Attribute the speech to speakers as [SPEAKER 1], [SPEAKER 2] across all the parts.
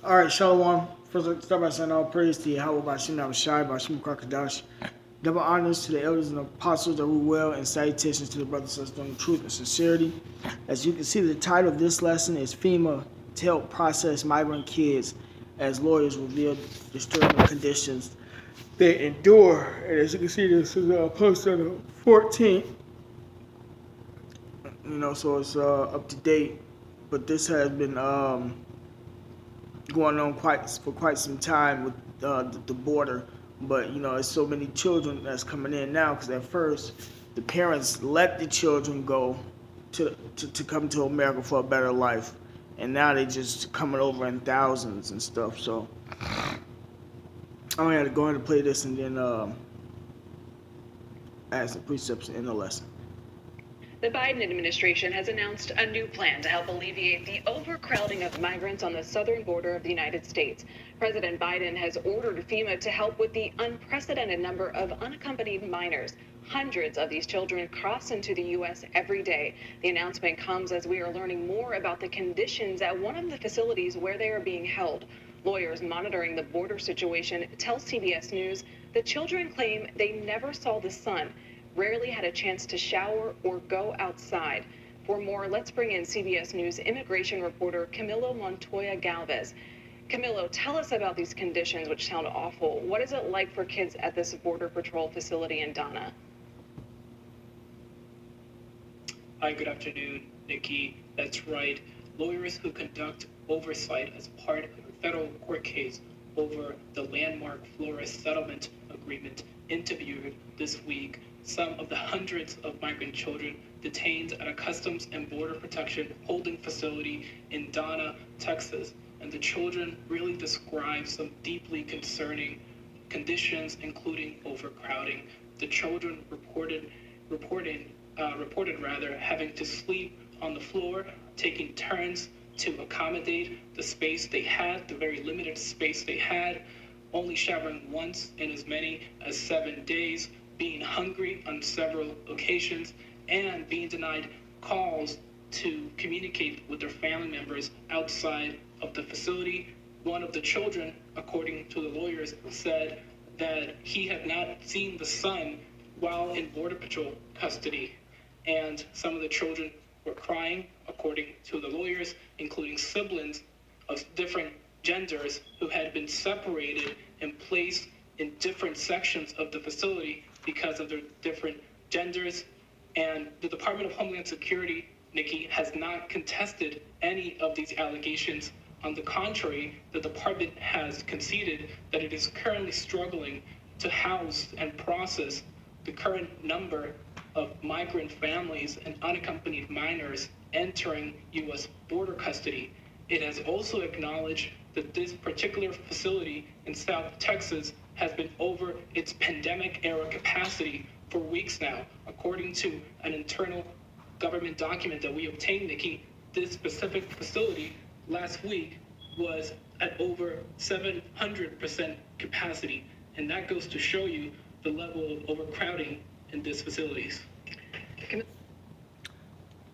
[SPEAKER 1] All right, Shalom. First, let's start by saying all praise to Yahweh Bashim Abishai Bashim Kakadash. Double honors to the elders and apostles that rule well, and salutations to the brothers and sisters doing truth and sincerity. As you can see, the title of this lesson is FEMA to help process migrant kids as lawyers reveal disturbing conditions they endure. And as you can see, this is posted on the 14th, so it's up to date. But this has been going on for quite some time with the border. But there's so many children that's coming in now because at first the parents let the children go to come to America for a better life, and now they just coming over in thousands and stuff. So I'm gonna go ahead and play this and then add some precepts in the lesson.
[SPEAKER 2] The Biden administration has announced a new plan to help alleviate the overcrowding of migrants on the southern border of the United States. President Biden has ordered FEMA to help with the unprecedented number of unaccompanied minors. Hundreds of these children cross into the U.S. every day. The announcement comes as we are learning more about the conditions at one of the facilities where they are being held. Lawyers monitoring the border situation tell CBS News the children claim they never saw the sun, rarely had a chance to shower or go outside. For more, let's bring in CBS News immigration reporter Camilo Montoya Galvez. Camilo, tell us about these conditions, which sound awful. What is it like for kids at this Border Patrol facility in Donna?
[SPEAKER 3] Hi, good afternoon, Nikki. That's right. Lawyers who conduct oversight as part of a federal court case over the landmark Flores settlement agreement interviewed this week some of the hundreds of migrant children detained at a Customs and Border Protection holding facility in Donna, Texas. And the children really describe some deeply concerning conditions, including overcrowding. The children reported having to sleep on the floor, taking turns to accommodate the space they had, the very limited space they had, only showering once in as many as 7 days, being hungry on several occasions, and being denied calls to communicate with their family members outside of the facility. One of the children, according to the lawyers, said that he had not seen the sun while in Border Patrol custody. And some of the children were crying, according to the lawyers, including siblings of different genders who had been separated and placed in different sections of the facility because of their different genders. And the Department of Homeland Security, Nikki, has not contested any of these allegations. On the contrary, the department has conceded that it is currently struggling to house and process the current number of migrant families and unaccompanied minors entering U.S. border custody. It has also acknowledged that this particular facility in South Texas has been over its pandemic-era capacity for weeks now. According to an internal government document that we obtained, Nikki, this specific facility last week was at over 700% capacity. And that goes to show you the level of overcrowding in these facilities.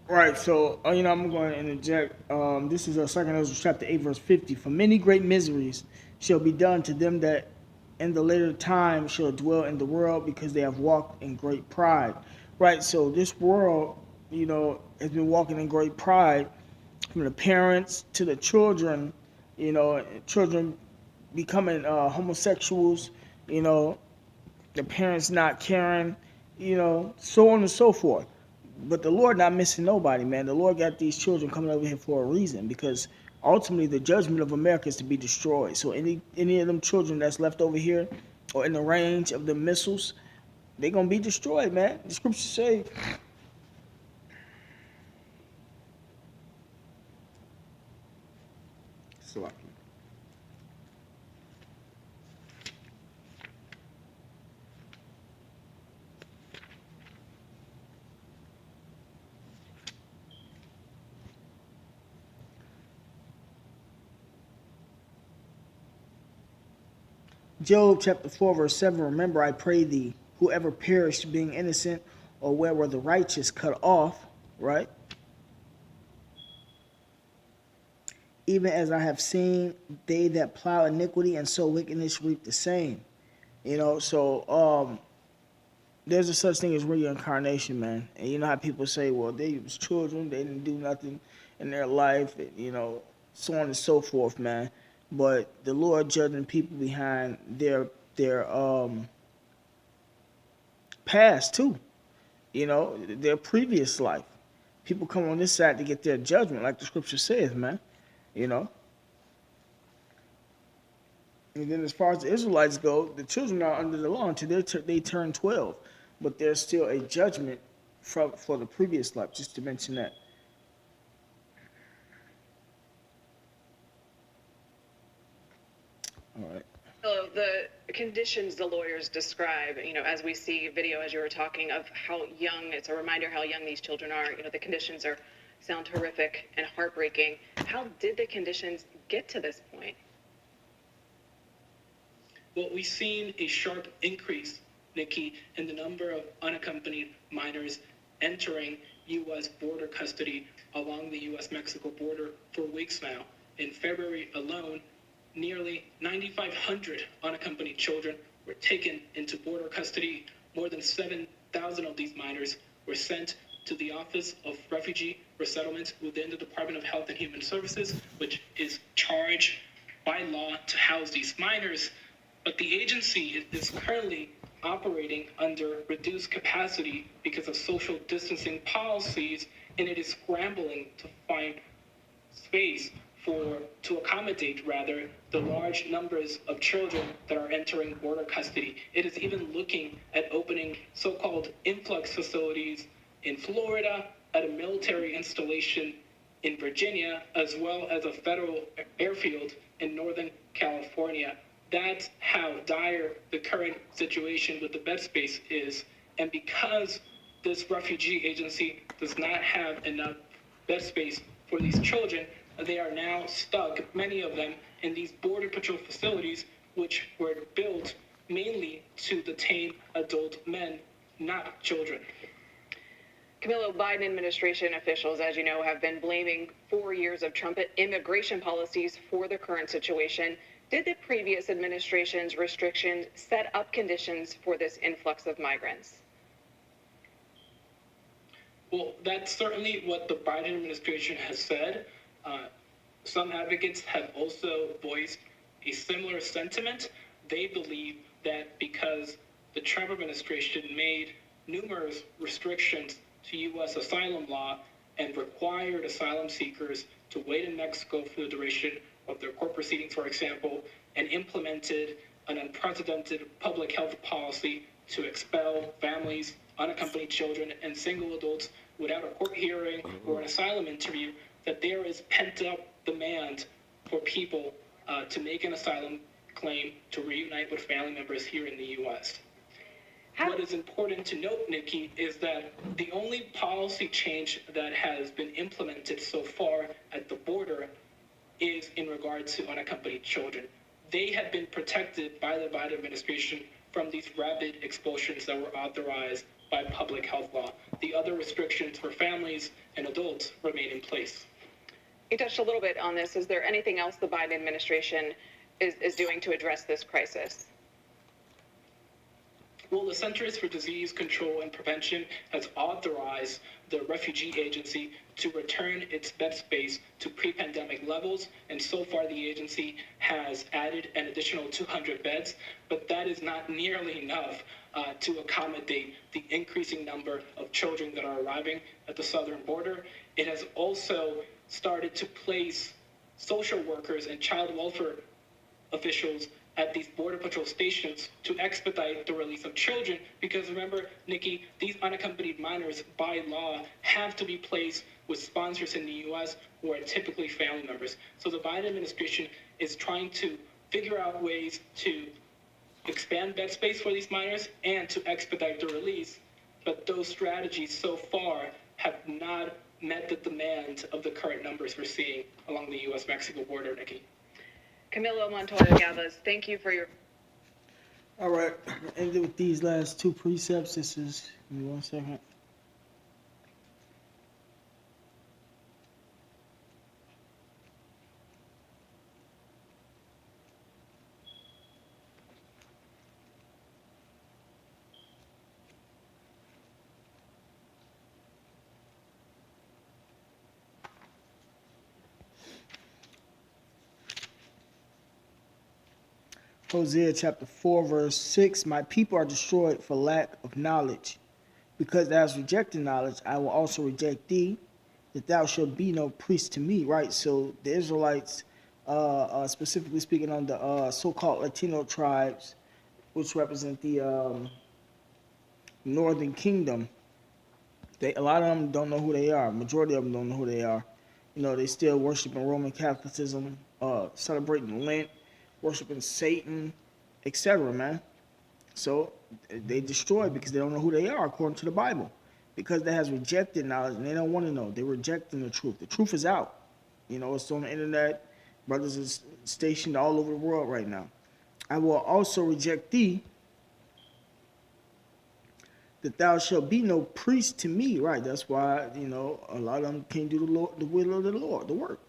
[SPEAKER 1] Right, so I'm going to interject. This is 2 Ezra chapter 8, verse 50. For many great miseries shall be done to them that in the later time shall dwell in the world, because they have walked in great pride. Right, so this world, has been walking in great pride, from the parents to the children, children becoming homosexuals, the parents not caring, so on and so forth. But the Lord not missing nobody, man. The Lord got these children coming over here for a reason, because ultimately the judgment of America is to be destroyed. So any of them children that's left over here or in the range of the missiles, they're gonna be destroyed, man. The scriptures say. Salaki. Job chapter 4, verse 7, remember, I pray thee, whoever perished being innocent, or where were the righteous cut off, right? even as I have seen they that plow iniquity and sow wickedness reap the same. So there's a such thing as reincarnation, man. And you know how people say, well, they was children, they didn't do nothing in their life, and, so on and so forth, man. But the Lord judging people behind their past too, their previous life. People come on this side to get their judgment, like the scripture says, man. You know. And then as far as the Israelites go, the children are under the law until they turn 12, but there's still a judgment for the previous life. Just to mention that. All right.
[SPEAKER 2] So the conditions the lawyers describe, as we see video, as you were talking, of how young, it's a reminder how young these children are. The conditions sound horrific and heartbreaking. How did the conditions get to this point?
[SPEAKER 3] Well, we've seen a sharp increase, Nikki, in the number of unaccompanied minors entering U.S. border custody along the U.S.-Mexico border for weeks now. In February alone, nearly 9,500 unaccompanied children were taken into border custody. More than 7,000 of these minors were sent to the Office of Refugee Resettlement within the Department of Health and Human Services, which is charged by law to house these minors. But the agency is currently operating under reduced capacity because of social distancing policies, and it is scrambling to find space to accommodate the large numbers of children that are entering border custody. It is even looking at opening so-called influx facilities in Florida, at a military installation in Virginia, as well as a federal airfield in Northern California. That's how dire the current situation with the bed space is. And because this refugee agency does not have enough bed space for these children, they are now stuck, many of them, in these Border Patrol facilities, which were built mainly to detain adult men, not children.
[SPEAKER 2] Camilo, Biden administration officials, as you know, have been blaming 4 years of Trump immigration policies for the current situation. Did the previous administration's restrictions set up conditions for this influx of migrants?
[SPEAKER 3] Well, that's certainly what the Biden administration has said. Some advocates have also voiced a similar sentiment. They believe that because the Trump administration made numerous restrictions to U.S. asylum law and required asylum seekers to wait in Mexico for the duration of their court proceedings, for example, and implemented an unprecedented public health policy to expel families, unaccompanied children, and single adults without a court hearing or an asylum interview, that there is pent-up demand for people to make an asylum claim to reunite with family members here in the U.S. What is important to note, Nikki, is that the only policy change that has been implemented so far at the border is in regard to unaccompanied children. They have been protected by the Biden administration from these rapid expulsions that were authorized by public health law. The other restrictions for families and adults remain in place.
[SPEAKER 2] You touched a little bit on this. Is there anything else the Biden administration is doing to address this crisis?
[SPEAKER 3] Well, the Centers for Disease Control and Prevention has authorized the refugee agency to return its bed space to pre-pandemic levels, and so far the agency has added an additional 200 beds, but that is not nearly enough to accommodate the increasing number of children that are arriving at the southern border. It has also started to place social workers and child welfare officials at these Border Patrol stations to expedite the release of children, because remember, Nikki, these unaccompanied minors by law have to be placed with sponsors in the U.S. who are typically family members. So the Biden administration is trying to figure out ways to expand bed space for these minors and to expedite the release, but those strategies so far have not met the demand of the current numbers we're seeing along the U.S.-Mexico border, Nikki.
[SPEAKER 2] Camilo Montoya Gavas, thank you for your...
[SPEAKER 1] All right, and with these last two precepts, give me 1 second. Hosea chapter 4, verse 6. My people are destroyed for lack of knowledge. Because thou hast rejected knowledge, I will also reject thee, that thou shalt be no priest to me. Right? So the Israelites, specifically speaking on the so-called Latino tribes, which represent the northern kingdom, a lot of them don't know who they are. Majority of them don't know who they are. You know, they still worshiping Roman Catholicism, celebrating Lent, worshiping Satan, etc. Man, so they destroyed because they don't know who they are according to the Bible, because they has rejected knowledge and they don't want to know. They're rejecting the truth. The truth is out. You know, it's on the internet. Brothers is stationed all over the world right now. I will also reject thee, that thou shalt be no priest to me. Right. That's why, you know, a lot of them can't do the will of the Lord, the work.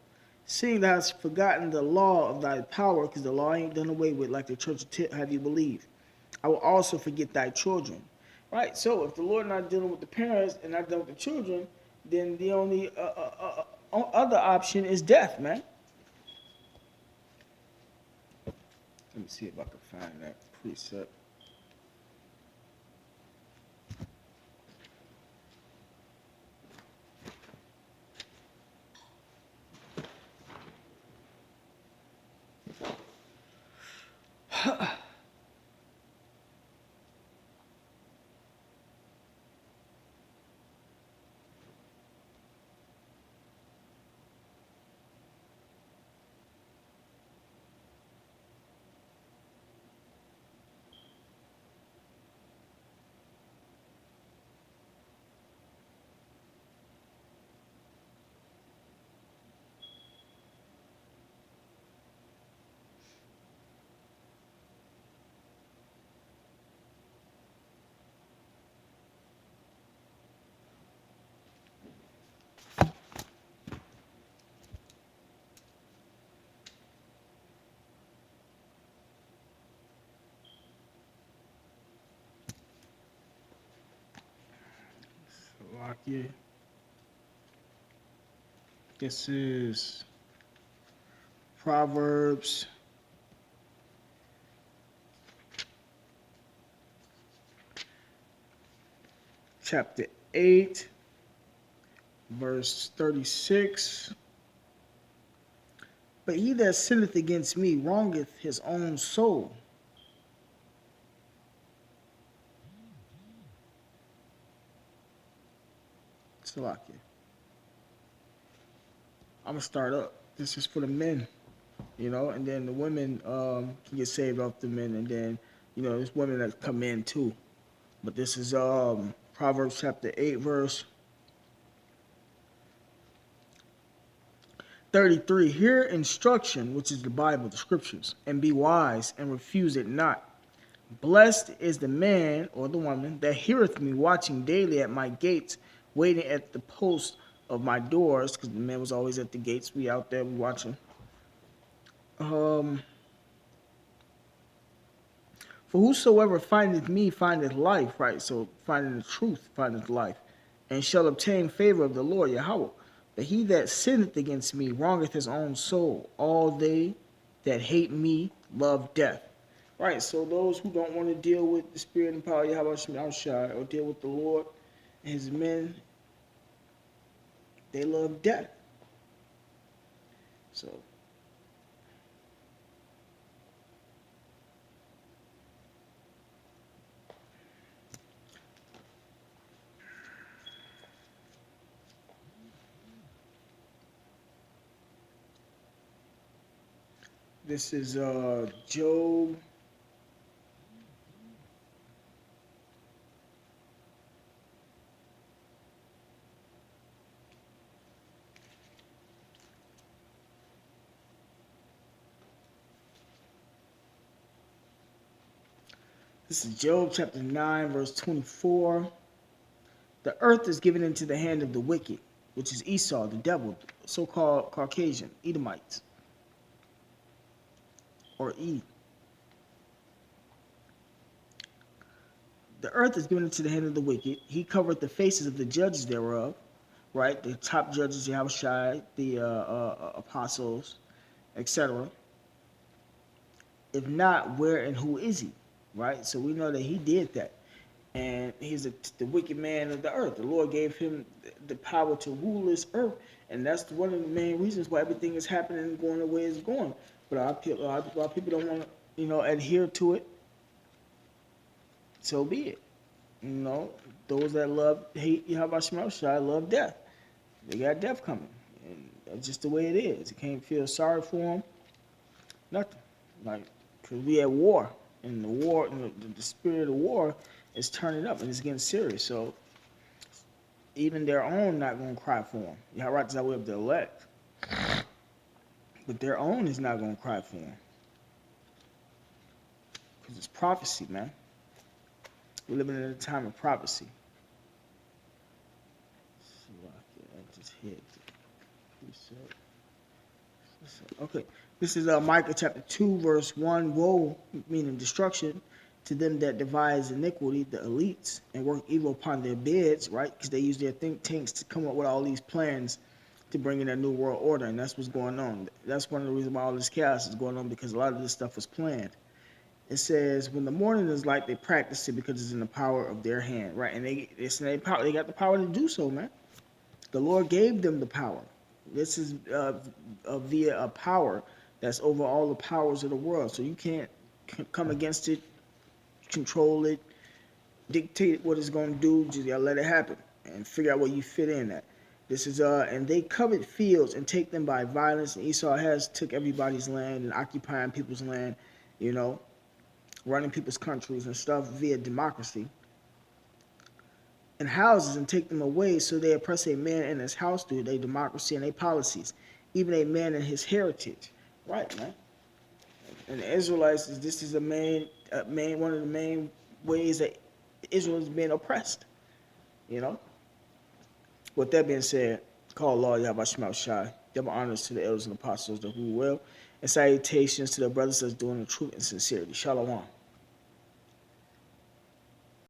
[SPEAKER 1] Seeing thou hast forgotten the law of thy power, because the law ain't done away with like the church have you believe. I will also forget thy children. Right. So if the Lord not dealing with the parents and not dealing with the children, then the only other option is death, man. Let me see if I can find that precept. Slovakia. This is Proverbs chapter 8, verse 36. But he that sinneth against me wrongeth his own soul. Slovakia. I'm gonna start up. This is for the men, you know, and then the women can get saved off the men, and then, you know, there's women that come in too. But this is Proverbs chapter 8, verse 33. Hear instruction, which is the Bible, the scriptures, and be wise, and refuse it not. Blessed is the man or the woman that heareth me, watching daily at my gates, waiting at the post of my doors, because the man was always at the gates. We out there, we watching. For whosoever findeth me findeth life, right? So finding the truth findeth life, and shall obtain favor of the Lord Yahweh. But he that sinneth against me wrongeth his own soul. All they that hate me love death. Right, so those who don't want to deal with the spirit and power of Yahweh Shai, or deal with the Lord and his men, they love death. So this is Job. This is Job chapter 9, verse 24. The earth is given into the hand of the wicked, which is Esau, the devil, so-called Caucasian, Edomites, or E. The earth is given into the hand of the wicked. He covered the faces of the judges thereof, right? The top judges, Yahushai, the apostles, etc. If not, where and who is he? Right? So we know that he did that. And he's the wicked man of the earth. The Lord gave him the power to rule this earth. And that's one of the main reasons why everything is happening and going the way it's going. But a lot of people don't want to, adhere to it. So be it. Those that hate Yahweh Shai love death. They got death coming. And that's just the way it is. You can't feel sorry for them. Nothing. Like, because we at war. And the war, the spirit of war is turning up and it's getting serious. So even their own not going to cry for them. Yahweh is way of the elect. But their own is not going to cry for them. Because it's prophecy, man. We're living in a time of prophecy. I just hit. Okay, this is Micah chapter 2, verse 1. Woe, meaning destruction, to them that devise iniquity, the elites, and work evil upon their beds, right? Because they use their think tanks to come up with all these plans to bring in a new world order, and that's what's going on. That's one of the reasons why all this chaos is going on, because a lot of this stuff was planned. It says, when the morning is light, they practice it because it's in the power of their hand, right? And they got the power to do so, man. The Lord gave them the power. This is via a power that's over all the powers of the world. So you can't come against it, control it, dictate what it's going to do. Just gotta let it happen and figure out where you fit in at. This is and they covet fields and take them by violence. And Esau has took everybody's land and occupying people's land, running people's countries and stuff via democracy. And houses and take them away, so they oppress a man in his house through their democracy and their policies, even a man in his heritage. Right, man. And the Israelites, this is one of the main ways that Israel is being oppressed. With that being said, call Lord Yahweh Shema Shai. Double honors to the elders and apostles that who will, and salutations to the brothers that's doing the truth and sincerity. Shalom.